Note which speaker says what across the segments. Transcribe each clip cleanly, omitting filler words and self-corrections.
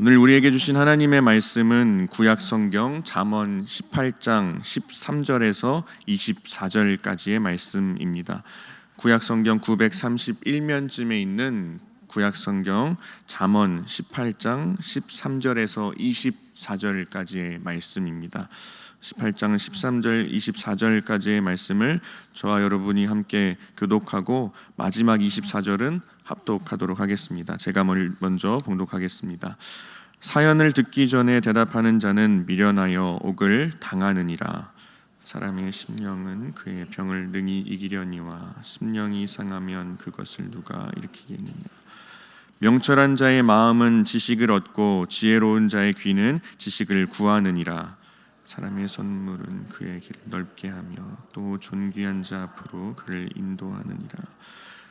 Speaker 1: 오늘 우리에게 주신 하나님의 말씀은 구약 성경 잠언 18장 13절에서 24절까지의 말씀입니다. 구약 성경 931면쯤에 있는 구약 성경 잠언 18장 13절에서 24절까지의 말씀입니다. 18장 13절 24절까지의 말씀을 저와 여러분이 함께 교독하고 마지막 24절은 합독하도록 하겠습니다. 제가 먼저 봉독하겠습니다. 사연을 듣기 전에 대답하는 자는 미련하여 옥을 당하느니라. 사람의 심령은 그의 병을 능히 이기려니와 심령이 상하면 그것을 누가 일으키겠느냐. 명철한 자의 마음은 지식을 얻고 지혜로운 자의 귀는 지식을 구하느니라. 사람의 선물은 그의 길을 넓게 하며 또 존귀한 자 앞으로 그를 인도하느니라.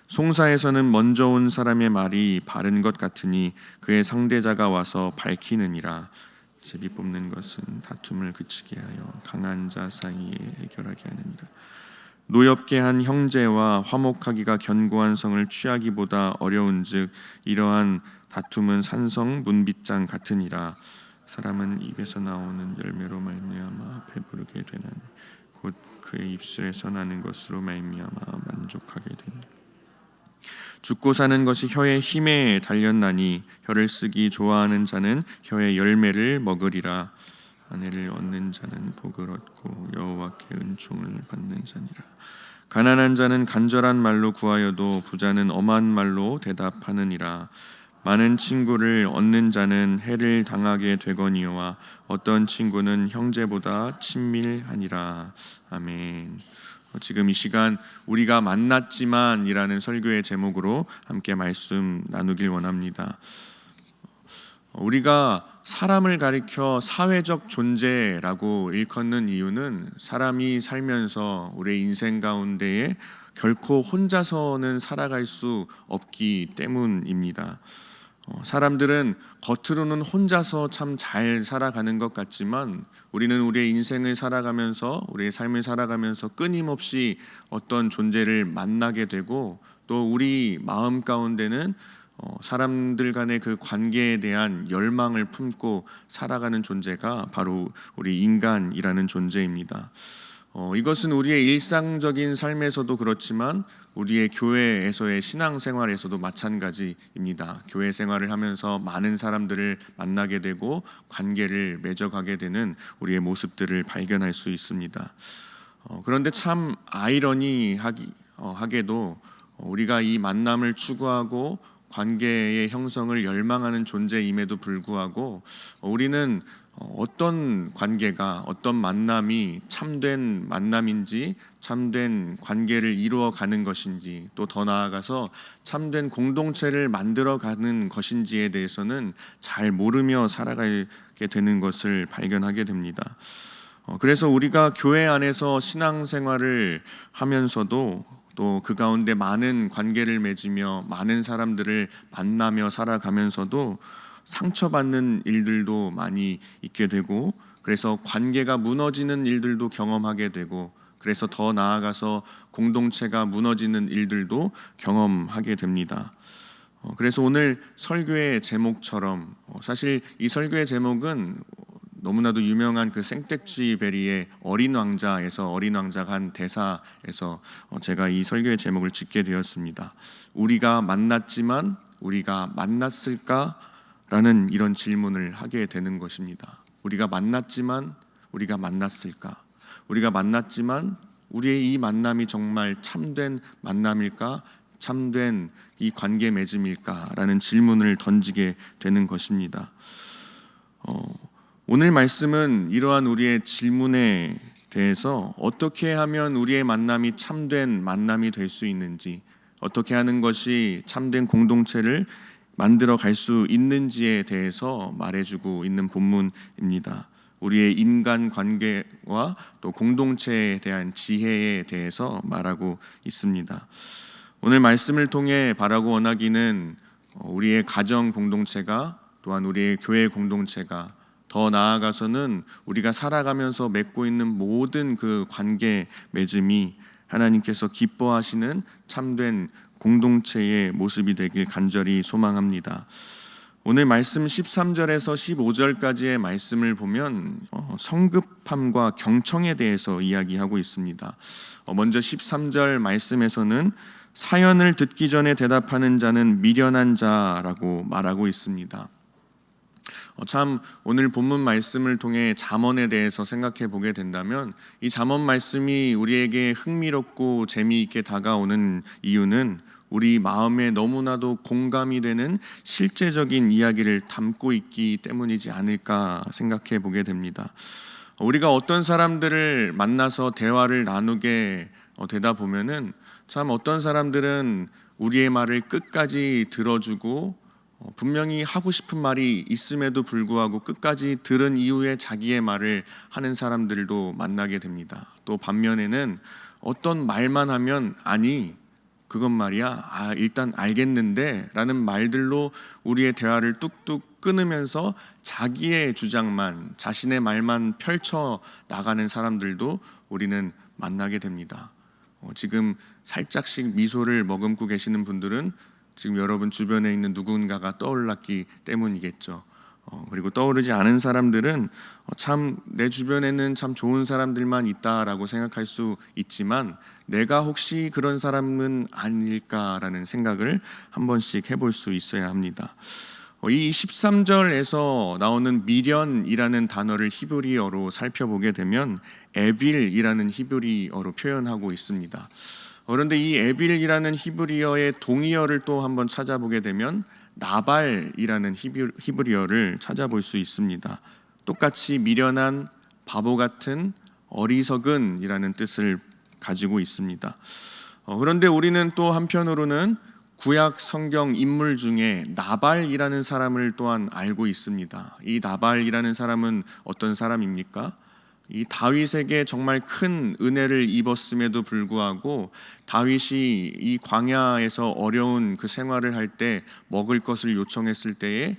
Speaker 1: 송사에서는 먼저 온 사람의 말이 바른 것 같으니 그의 상대자가 와서 밝히느니라. 제비 뽑는 것은 다툼을 그치게 하여 강한 자 사이에 해결하게 하느니라. 노엽게 한 형제와 화목하기가 견고한 성을 취하기보다 어려운즉 이러한 다툼은 산성 문빗장 같으니라. 사람은 입에서 나오는 열매로 말미암아 배부르게 되나니 곧 그의 입술에서 나는 것으로 말미암아 만족하게 되니. 죽고 사는 것이 혀의 힘에 달렸나니 혀를 쓰기 좋아하는 자는 혀의 열매를 먹으리라. 아내를 얻는 자는 복을 얻고 여호와께 은총을 받는 자니라. 가난한 자는 간절한 말로 구하여도 부자는 엄한 말로 대답하느니라. 많은 친구를 얻는 자는 해를 당하게 되거니와 어떤 친구는 형제보다 친밀하니라. 아멘. 지금 이 시간 우리가 만났지만 이라는 설교의 제목으로 함께 말씀 나누길 원합니다. 우리가 사람을 가리켜 사회적 존재라고 일컫는 이유는 사람이 살면서 우리의 인생 가운데에 결코 혼자서는 살아갈 수 없기 때문입니다. 사람들은 겉으로는 혼자서 참 잘 살아가는 것 같지만 우리는 우리의 인생을 살아가면서 우리의 삶을 살아가면서 끊임없이 어떤 존재를 만나게 되고 또 우리 마음 가운데는 사람들 간의 그 관계에 대한 열망을 품고 살아가는 존재가 바로 우리 인간이라는 존재입니다. 이것은 우리의 일상적인 삶에서도 그렇지만 우리의 교회에서의 신앙생활에서도 마찬가지입니다. 교회 생활을 하면서 많은 사람들을 만나게 되고 관계를 맺어가게 되는 우리의 모습들을 발견할 수 있습니다. 그런데 참 아이러니하게도 우리가 이 만남을 추구하고 관계의 형성을 열망하는 존재임에도 불구하고 우리는 어떤 관계가 어떤 만남이 참된 만남인지 참된 관계를 이루어가는 것인지 또 더 나아가서 참된 공동체를 만들어가는 것인지에 대해서는 잘 모르며 살아가게 되는 것을 발견하게 됩니다. 그래서 우리가 교회 안에서 신앙생활을 하면서도 또 그 가운데 많은 관계를 맺으며 많은 사람들을 만나며 살아가면서도 상처받는 일들도 많이 있게 되고 그래서 관계가 무너지는 일들도 경험하게 되고 그래서 더 나아가서 공동체가 무너지는 일들도 경험하게 됩니다. 그래서 오늘 설교의 제목처럼 사실 이 설교의 제목은 너무나도 유명한 그 생텍쥐베리의 어린 왕자에서 어린 왕자가 한 대사에서 제가 이 설교의 제목을 짓게 되었습니다. 우리가 만났지만 우리가 만났을까? 라는 이런 질문을 하게 되는 것입니다. 우리가 만났지만 우리가 만났을까? 우리가 만났지만 우리의 이 만남이 정말 참된 만남일까? 참된 이 관계 맺음일까? 라는 질문을 던지게 되는 것입니다. 오늘 말씀은 이러한 우리의 질문에 대해서 어떻게 하면 우리의 만남이 참된 만남이 될 수 있는지, 어떻게 하는 것이 참된 공동체를 만들어 갈 수 있는지에 대해서 말해주고 있는 본문입니다. 우리의 인간 관계와 또 공동체에 대한 지혜에 대해서 말하고 있습니다. 오늘 말씀을 통해 바라고 원하기는 우리의 가정 공동체가 또한 우리의 교회 공동체가 더 나아가서는 우리가 살아가면서 맺고 있는 모든 그 관계 맺음이 하나님께서 기뻐하시는 참된 공동체의 모습이 되길 간절히 소망합니다. 오늘 말씀 13절에서 15절까지의 말씀을 보면 성급함과 경청에 대해서 이야기하고 있습니다. 먼저 13절 말씀에서는 사연을 듣기 전에 대답하는 자는 미련한 자라고 말하고 있습니다. 참 오늘 본문 말씀을 통해 잠언에 대해서 생각해 보게 된다면 이 잠언 말씀이 우리에게 흥미롭고 재미있게 다가오는 이유는 우리 마음에 너무나도 공감이 되는 실제적인 이야기를 담고 있기 때문이지 않을까 생각해 보게 됩니다. 우리가 어떤 사람들을 만나서 대화를 나누게 되다 보면은 참 어떤 사람들은 우리의 말을 끝까지 들어주고 분명히 하고 싶은 말이 있음에도 불구하고 끝까지 들은 이후에 자기의 말을 하는 사람들도 만나게 됩니다. 또 반면에는 어떤 말만 하면 아니 그건 말이야 일단 알겠는데 라는 말들로 우리의 대화를 뚝뚝 끊으면서 자기의 주장만 자신의 말만 펼쳐 나가는 사람들도 우리는 만나게 됩니다. 지금 살짝씩 미소를 머금고 계시는 분들은 지금 여러분 주변에 있는 누군가가 떠올랐기 때문이겠죠. 그리고 떠오르지 않은 사람들은 참 내 주변에는 참 좋은 사람들만 있다라고 생각할 수 있지만 내가 혹시 그런 사람은 아닐까라는 생각을 한 번씩 해볼 수 있어야 합니다. 이 13절에서 나오는 미련이라는 단어를 히브리어로 살펴보게 되면 에빌이라는 히브리어로 표현하고 있습니다. 그런데 이 에빌이라는 히브리어의 동의어를 또 한번 찾아보게 되면 나발이라는 히브리어를 찾아볼 수 있습니다. 똑같이 미련한, 바보 같은, 어리석은이라는 뜻을 가지고 있습니다. 그런데 우리는 또 한편으로는 구약 성경 인물 중에 나발이라는 사람을 또한 알고 있습니다. 이 나발이라는 사람은 어떤 사람입니까? 이 다윗에게 정말 큰 은혜를 입었음에도 불구하고 다윗이 이 광야에서 어려운 그 생활을 할 때 먹을 것을 요청했을 때에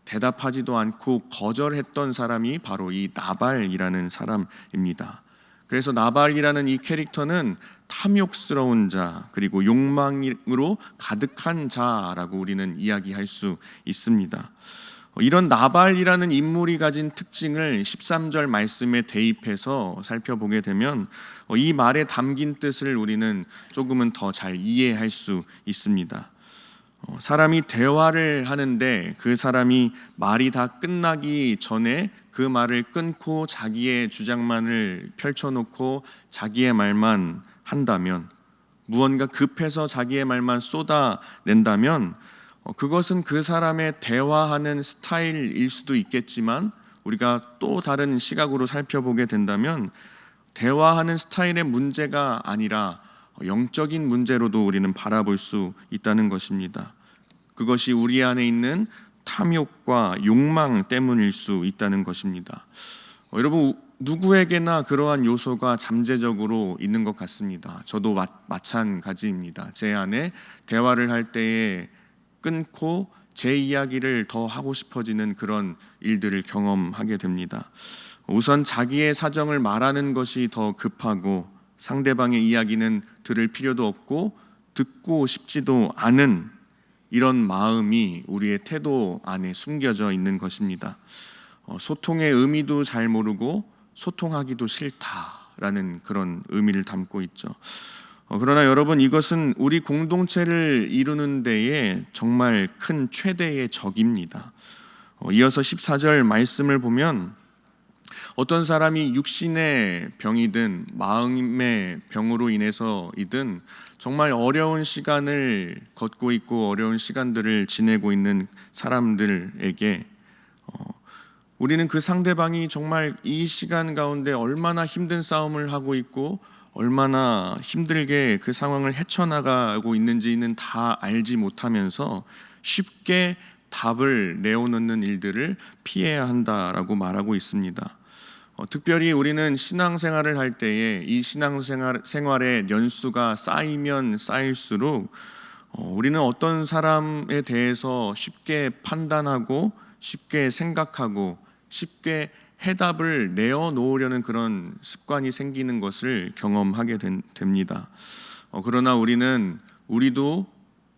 Speaker 1: 대답하지도 않고 거절했던 사람이 바로 이 나발이라는 사람입니다. 그래서 나발이라는 이 캐릭터는 탐욕스러운 자 그리고 욕망으로 가득한 자라고 우리는 이야기할 수 있습니다. 이런 나발이라는 인물이 가진 특징을 13절 말씀에 대입해서 살펴보게 되면 이 말에 담긴 뜻을 우리는 조금은 더 잘 이해할 수 있습니다. 사람이 대화를 하는데 그 사람이 말이 다 끝나기 전에 그 말을 끊고 자기의 주장만을 펼쳐놓고 자기의 말만 한다면, 무언가 급해서 자기의 말만 쏟아낸다면 그것은 그 사람의 대화하는 스타일일 수도 있겠지만 우리가 또 다른 시각으로 살펴보게 된다면 대화하는 스타일의 문제가 아니라 영적인 문제로도 우리는 바라볼 수 있다는 것입니다. 그것이 우리 안에 있는 탐욕과 욕망 때문일 수 있다는 것입니다. 여러분 누구에게나 그러한 요소가 잠재적으로 있는 것 같습니다. 저도 마찬가지입니다. 제 안에 대화를 할 때에 끊고 제 이야기를 더 하고 싶어지는 그런 일들을 경험하게 됩니다. 우선 자기의 사정을 말하는 것이 더 급하고 상대방의 이야기는 들을 필요도 없고 듣고 싶지도 않은 이런 마음이 우리의 태도 안에 숨겨져 있는 것입니다. 소통의 의미도 잘 모르고 소통하기도 싫다라는 그런 의미를 담고 있죠. 그러나 여러분 이것은 우리 공동체를 이루는 데에 정말 큰 최대의 적입니다. 이어서 14절 말씀을 보면 어떤 사람이 육신의 병이든 마음의 병으로 인해서이든 정말 어려운 시간을 걷고 있고 어려운 시간들을 지내고 있는 사람들에게 우리는 그 상대방이 정말 이 시간 가운데 얼마나 힘든 싸움을 하고 있고 얼마나 힘들게 그 상황을 헤쳐나가고 있는지는 다 알지 못하면서 쉽게 답을 내어놓는 일들을 피해야 한다라고 말하고 있습니다. 특별히 우리는 신앙생활을 할 때에 이 신앙생활의 연수가 쌓이면 쌓일수록 우리는 어떤 사람에 대해서 쉽게 판단하고 쉽게 생각하고 쉽게 해답을 내어놓으려는 그런 습관이 생기는 것을 경험하게 됩니다. 그러나 우리도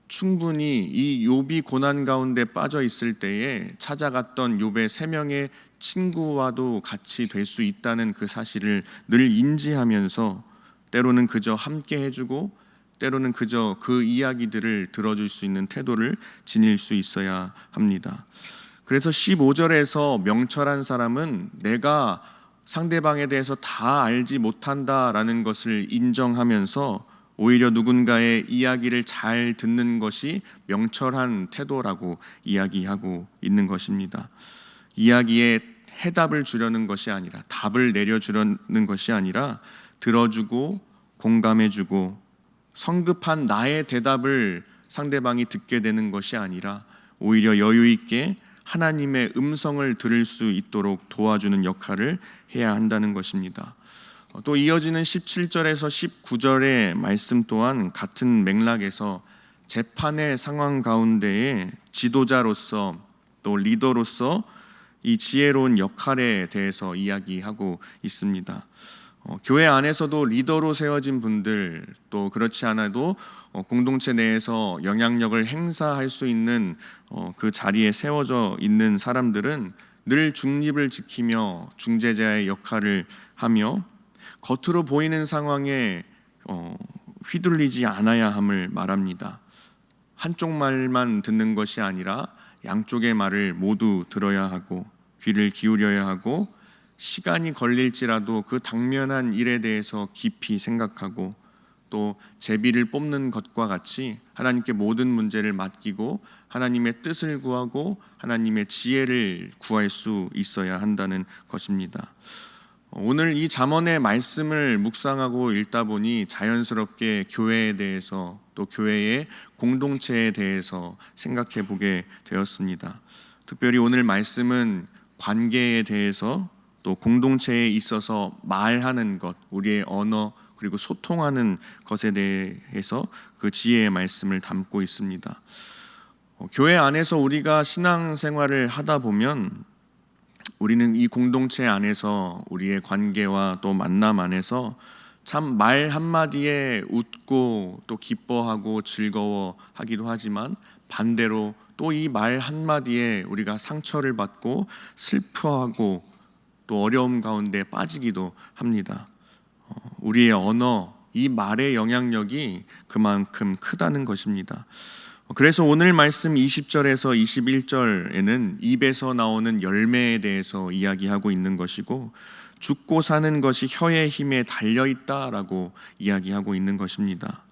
Speaker 1: 충분히 이 욥이 고난 가운데 빠져 있을 때에 찾아갔던 욥의 3명의 친구와도 같이 될 수 있다는 그 사실을 늘 인지하면서 때로는 그저 함께 해주고 때로는 그저 그 이야기들을 들어줄 수 있는 태도를 지닐 수 있어야 합니다. 그래서 15절에서 명철한 사람은 내가 상대방에 대해서 다 알지 못한다라는 것을 인정하면서 오히려 누군가의 이야기를 잘 듣는 것이 명철한 태도라고 이야기하고 있는 것입니다. 이야기에 해답을 주려는 것이 아니라, 답을 내려주려는 것이 아니라 들어주고 공감해주고 성급한 나의 대답을 상대방이 듣게 되는 것이 아니라 오히려 여유 있게 하나님의 음성을 들을 수 있도록 도와주는 역할을 해야 한다는 것입니다. 또 이어지는 17절에서 19절의 말씀 또한 같은 맥락에서 재판의 상황 가운데에 지도자로서 또 리더로서 이 지혜로운 역할에 대해서 이야기하고 있습니다. 교회 안에서도 리더로 세워진 분들, 또 그렇지 않아도 공동체 내에서 영향력을 행사할 수 있는 그 자리에 세워져 있는 사람들은 늘 중립을 지키며 중재자의 역할을 하며 겉으로 보이는 상황에 휘둘리지 않아야 함을 말합니다. 한쪽 말만 듣는 것이 아니라 양쪽의 말을 모두 들어야 하고 귀를 기울여야 하고 시간이 걸릴지라도 그 당면한 일에 대해서 깊이 생각하고 또 제비를 뽑는 것과 같이 하나님께 모든 문제를 맡기고 하나님의 뜻을 구하고 하나님의 지혜를 구할 수 있어야 한다는 것입니다. 오늘 이 잠언의 말씀을 묵상하고 읽다 보니 자연스럽게 교회에 대해서 또 교회의 공동체에 대해서 생각해 보게 되었습니다. 특별히 오늘 말씀은 관계에 대해서 또 공동체에 있어서 말하는 것, 우리의 언어 그리고 소통하는 것에 대해서 그 지혜의 말씀을 담고 있습니다. 교회 안에서 우리가 신앙생활을 하다 보면 우리는 이 공동체 안에서 우리의 관계와 또 만남 안에서 참 말 한마디에 웃고 또 기뻐하고 즐거워하기도 하지만 반대로 또 이 말 한마디에 우리가 상처를 받고 슬퍼하고 또 어려움 가운데 빠지기도 합니다. 우리의 언어, 이 말의 영향력이 그만큼 크다는 것입니다. 그래서 오늘 말씀 20절에서 21절에는 입에서 나오는 열매에 대해서 이야기하고 있는 것이고 죽고 사는 것이 혀의 힘에 달려있다라고 이야기하고 있는 것입니다.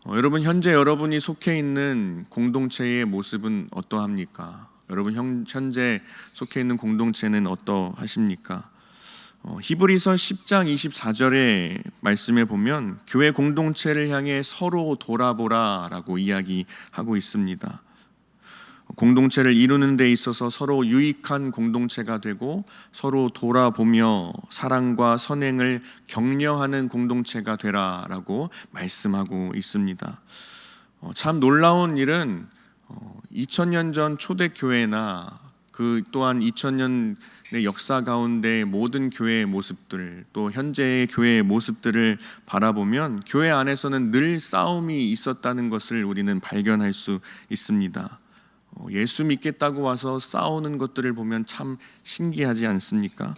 Speaker 1: 여러분, 현재 여러분이 속해 있는 공동체의 모습은 어떠합니까? 여러분 현재 속해 있는 공동체는 어떠하십니까? 히브리서 10장 24절의 말씀에 보면 교회 공동체를 향해 서로 돌아보라라고 이야기하고 있습니다. 공동체를 이루는 데 있어서 서로 유익한 공동체가 되고 서로 돌아보며 사랑과 선행을 격려하는 공동체가 되라라고 말씀하고 있습니다. 참 놀라운 일은 2000년 전 초대교회나 그 또한 2000년의 역사 가운데 모든 교회의 모습들 또 현재의 교회의 모습들을 바라보면 교회 안에서는 늘 싸움이 있었다는 것을 우리는 발견할 수 있습니다. 예수 믿겠다고 와서 싸우는 것들을 보면 참 신기하지 않습니까?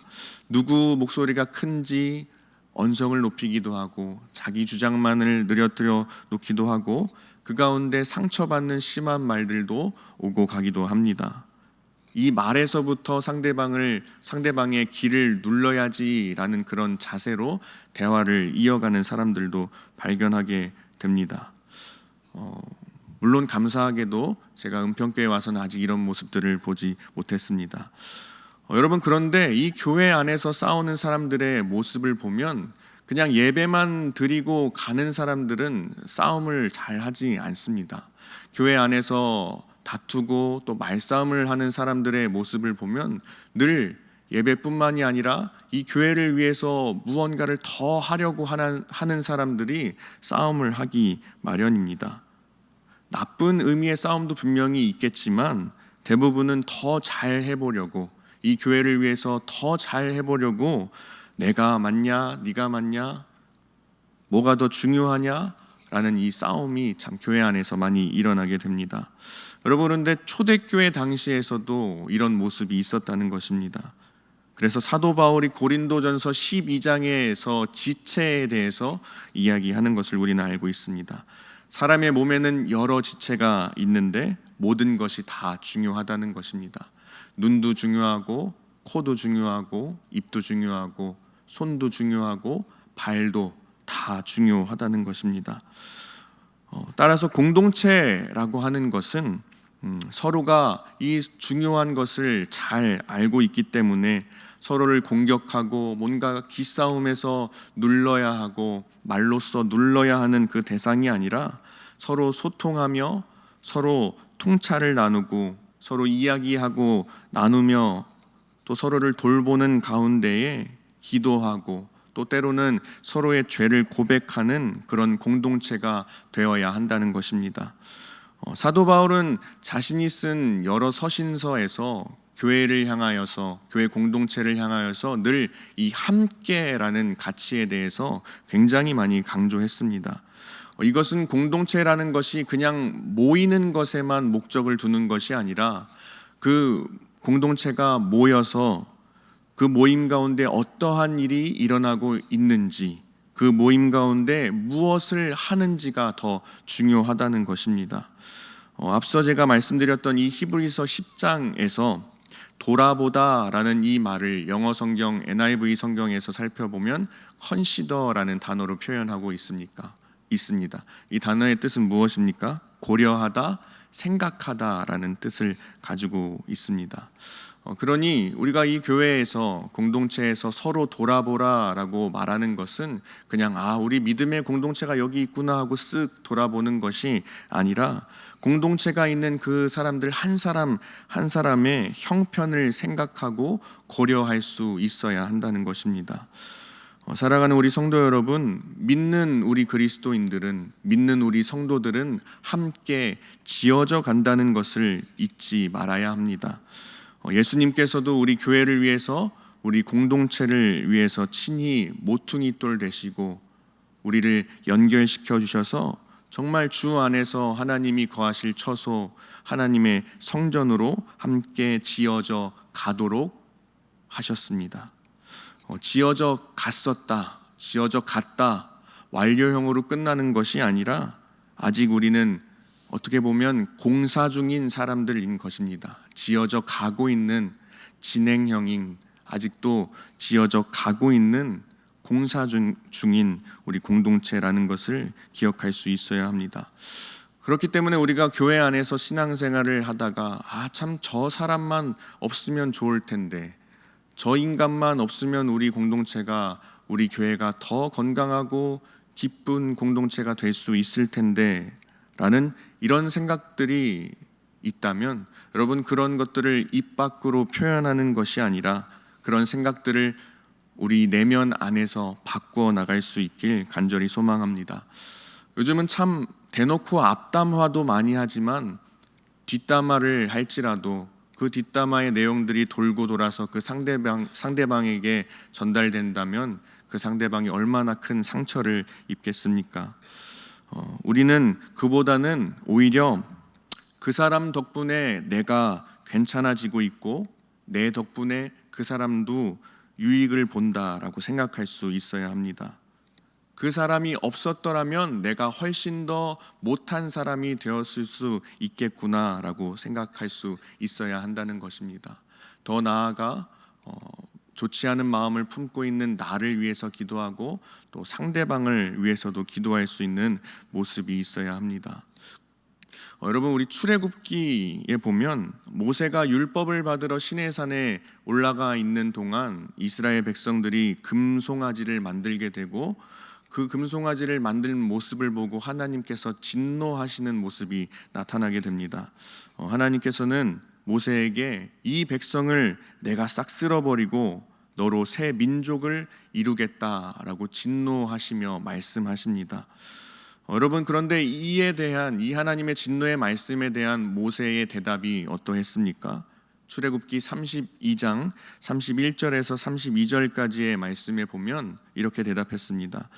Speaker 1: 누구 목소리가 큰지 언성을 높이기도 하고 자기 주장만을 늘어뜨려 놓기도 하고 그 가운데 상처받는 심한 말들도 오고 가기도 합니다. 이 말에서부터 상대방의 길을 눌러야지라는 그런 자세로 대화를 이어가는 사람들도 발견하게 됩니다. 물론 감사하게도 제가 은평교회에 와서는 아직 이런 모습들을 보지 못했습니다. 여러분, 그런데 이 교회 안에서 싸우는 사람들의 모습을 보면 그냥 예배만 드리고 가는 사람들은 싸움을 잘 하지 않습니다. 교회 안에서 다투고 또 말싸움을 하는 사람들의 모습을 보면 늘 예배뿐만이 아니라 이 교회를 위해서 무언가를 더 하려고 하는 사람들이 싸움을 하기 마련입니다. 나쁜 의미의 싸움도 분명히 있겠지만 대부분은 더 잘 해보려고, 이 교회를 위해서 더 잘 해보려고 내가 맞냐 네가 맞냐 뭐가 더 중요하냐 라는 이 싸움이 참 교회 안에서 많이 일어나게 됩니다. 여러분, 그런데 초대교회 당시에서도 이런 모습이 있었다는 것입니다. 그래서 사도 바울이 고린도전서 12장에서 지체에 대해서 이야기하는 것을 우리는 알고 있습니다. 사람의 몸에는 여러 지체가 있는데 모든 것이 다 중요하다는 것입니다. 눈도 중요하고, 코도 중요하고, 입도 중요하고, 손도 중요하고, 발도 다 중요하다는 것입니다. 따라서 공동체라고 하는 것은 서로가 이 중요한 것을 잘 알고 있기 때문에 서로를 공격하고 뭔가 기싸움에서 눌러야 하고 말로써 눌러야 하는 그 대상이 아니라 서로 소통하며 서로 통찰을 나누고 서로 이야기하고 나누며 또 서로를 돌보는 가운데에 기도하고 또 때로는 서로의 죄를 고백하는 그런 공동체가 되어야 한다는 것입니다. 사도 바울은 자신이 쓴 여러 서신서에서 교회를 향하여서, 교회 공동체를 향하여서 늘 이 함께라는 가치에 대해서 굉장히 많이 강조했습니다. 이것은 공동체라는 것이 그냥 모이는 것에만 목적을 두는 것이 아니라 그 공동체가 모여서 그 모임 가운데 어떠한 일이 일어나고 있는지, 그 모임 가운데 무엇을 하는지가 더 중요하다는 것입니다. 앞서 제가 말씀드렸던 이 히브리서 10장에서 돌아보다라는 이 말을 영어 성경 NIV 성경에서 살펴보면 consider라는 단어로 표현하고 있습니다. 이 단어의 뜻은 무엇입니까? 고려하다, 생각하다라는 뜻을 가지고 있습니다. 그러니 우리가 이 교회에서 공동체에서 서로 돌아보라라고 말하는 것은 그냥 우리 믿음의 공동체가 여기 있구나 하고 쓱 돌아보는 것이 아니라 공동체가 있는 그 사람들 한 사람 한 사람의 형편을 생각하고 고려할 수 있어야 한다는 것입니다. 사랑하는 우리 성도 여러분, 믿는 우리 그리스도인들은, 믿는 우리 성도들은 함께 지어져 간다는 것을 잊지 말아야 합니다. 예수님께서도 우리 교회를 위해서, 우리 공동체를 위해서 친히 모퉁이 돌 되시고 우리를 연결시켜 주셔서 정말 주 안에서 하나님이 거하실 처소, 하나님의 성전으로 함께 지어져 가도록 하셨습니다. 지어져 갔었다, 지어져 갔다, 완료형으로 끝나는 것이 아니라 아직 우리는 어떻게 보면 공사 중인 사람들인 것입니다. 지어져 가고 있는 진행형인, 아직도 지어져 가고 있는 공사 중인 우리 공동체라는 것을 기억할 수 있어야 합니다. 그렇기 때문에 우리가 교회 안에서 신앙생활을 하다가 참 저 사람만 없으면 좋을 텐데, 저 인간만 없으면 우리 공동체가, 우리 교회가 더 건강하고 기쁜 공동체가 될 수 있을 텐데 라는 이런 생각들이 있다면 여러분, 그런 것들을 입 밖으로 표현하는 것이 아니라 그런 생각들을 우리 내면 안에서 바꾸어 나갈 수 있길 간절히 소망합니다. 요즘은 참 대놓고 앞담화도 많이 하지만 뒷담화를 할지라도 그 뒷담화의 내용들이 돌고 돌아서 그 상대방에게 전달된다면 그 상대방이 얼마나 큰 상처를 입겠습니까? 우리는 그보다는 오히려 그 사람 덕분에 내가 괜찮아지고 있고 내 덕분에 그 사람도 유익을 본다라고 생각할 수 있어야 합니다. 그 사람이 없었더라면 내가 훨씬 더 못한 사람이 되었을 수 있겠구나라고 생각할 수 있어야 한다는 것입니다. 더 나아가 좋지 않은 마음을 품고 있는 나를 위해서 기도하고 또 상대방을 위해서도 기도할 수 있는 모습이 있어야 합니다. 여러분, 우리 출애굽기에 보면 모세가 율법을 받으러 시내산에 올라가 있는 동안 이스라엘 백성들이 금송아지를 만들게 되고 그 금송아지를 만든 모습을 보고 하나님께서 진노하시는 모습이 나타나게 됩니다. 하나님께서는 모세에게 이 백성을 내가 싹 쓸어버리고 너로 새 민족을 이루겠다라고 진노하시며 말씀하십니다. 여러분, 그런데 이에 대한, 이 하나님의 진노의 말씀에 대한 모세의 대답이 어떠했습니까? 출애굽기 32장 31절에서 32절까지의 말씀에 보면 이렇게 대답했습니다.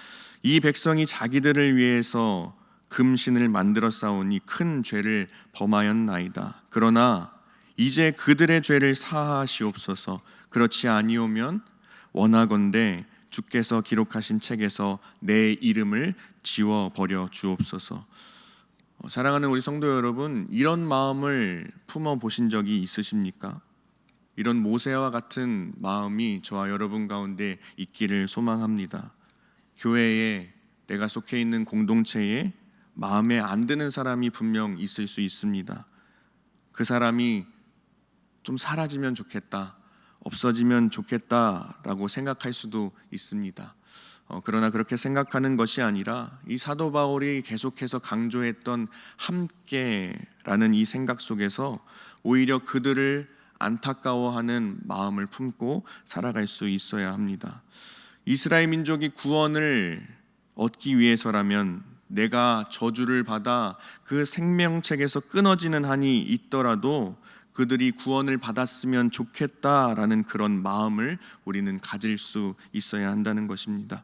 Speaker 1: 이 백성이 자기들을 위해서 금신을 만들어 싸우니 큰 죄를 범하였나이다. 그러나 이제 그들의 죄를 사하시옵소서. 그렇지 아니오면 원하건대 주께서 기록하신 책에서 내 이름을 지워버려 주옵소서. 사랑하는 우리 성도 여러분, 이런 마음을 품어보신 적이 있으십니까? 이런 모세와 같은 마음이 저와 여러분 가운데 있기를 소망합니다. 교회에, 내가 속해 있는 공동체에 마음에 안 드는 사람이 분명 있을 수 있습니다. 그 사람이 좀 사라지면 좋겠다, 없어지면 좋겠다라고 생각할 수도 있습니다. 그러나 그렇게 생각하는 것이 아니라 이 사도 바울이 계속해서 강조했던 함께라는 이 생각 속에서 오히려 그들을 안타까워하는 마음을 품고 살아갈 수 있어야 합니다. 이스라엘 민족이 구원을 얻기 위해서라면 내가 저주를 받아 그 생명책에서 끊어지는 한이 있더라도 그들이 구원을 받았으면 좋겠다라는 그런 마음을 우리는 가질 수 있어야 한다는 것입니다.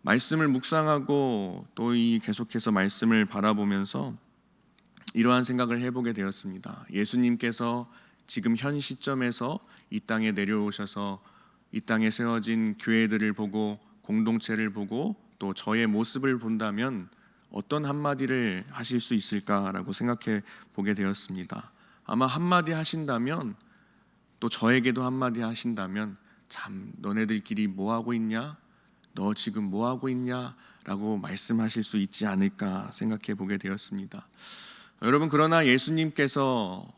Speaker 1: 말씀을 묵상하고 또 이 계속해서 말씀을 바라보면서 이러한 생각을 해보게 되었습니다. 예수님께서 지금 현 시점에서 이 땅에 내려오셔서 이 땅에 세워진 교회들을 보고 공동체를 보고 또 저의 모습을 본다면 어떤 한마디를 하실 수 있을까라고 생각해 보게 되었습니다. 아마 한마디 하신다면, 또 저에게도 한마디 하신다면, 참 너네들끼리 뭐하고 있냐? 너 지금 뭐하고 있냐? 라고 말씀하실 수 있지 않을까 생각해 보게 되었습니다. 여러분, 그러나 예수님께서는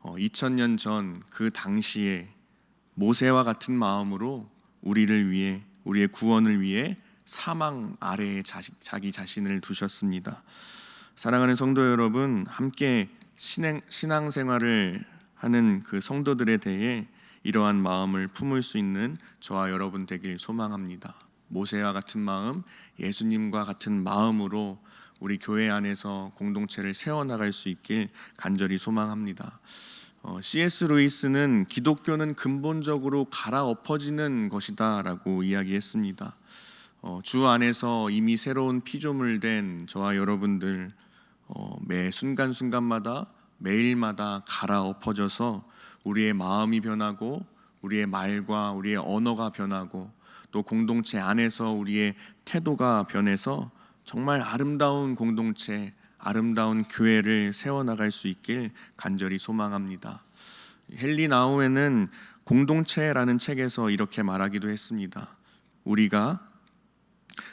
Speaker 1: 2000년 전 그 당시에 모세와 같은 마음으로 우리를 위해, 우리의 구원을 위해 사망 아래에 자기 자신을 두셨습니다. 사랑하는 성도 여러분, 함께 신앙생활을 하는 그 성도들에 대해 이러한 마음을 품을 수 있는 저와 여러분 되길 소망합니다. 모세와 같은 마음, 예수님과 같은 마음으로 우리 교회 안에서 공동체를 세워나갈 수 있길 간절히 소망합니다. C.S. 루이스는 기독교는 근본적으로 갈아엎어지는 것이다 라고 이야기했습니다. 주 안에서 이미 새로운 피조물 된 저와 여러분들 매 순간순간마다 매일마다 갈아엎어져서 우리의 마음이 변하고 우리의 말과 우리의 언어가 변하고 또 공동체 안에서 우리의 태도가 변해서 정말 아름다운 공동체, 아름다운 교회를 세워나갈 수 있길 간절히 소망합니다. 헨리 나우에는 공동체라는 책에서 이렇게 말하기도 했습니다. 우리가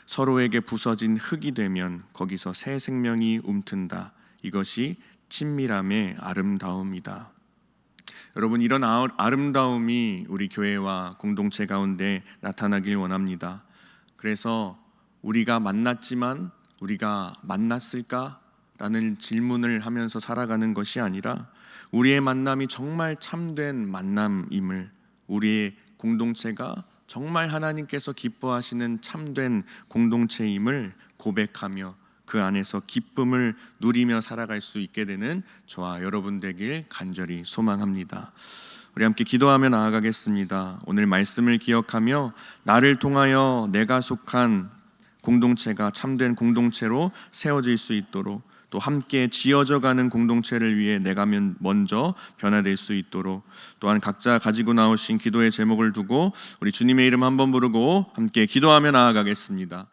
Speaker 1: 서로에게 부서진 흙이 되면 거기서 새 생명이 움튼다. 이것이 친밀함의 아름다움이다. 여러분, 이런 아름다움이 우리 교회와 공동체 가운데 나타나길 원합니다. 그래서 우리가 만났지만 우리가 만났을까? 라는 질문을 하면서 살아가는 것이 아니라 우리의 만남이 정말 참된 만남임을, 우리의 공동체가 정말 하나님께서 기뻐하시는 참된 공동체임을 고백하며 그 안에서 기쁨을 누리며 살아갈 수 있게 되는 저와 여러분 되길 간절히 소망합니다. 우리 함께 기도하며 나아가겠습니다. 오늘 말씀을 기억하며 나를 통하여 내가 속한 공동체가 참된 공동체로 세워질 수 있도록, 또 함께 지어져가는 공동체를 위해 내가 먼저 변화될 수 있도록, 또한 각자 가지고 나오신 기도의 제목을 두고 우리 주님의 이름 한번 부르고 함께 기도하며 나아가겠습니다.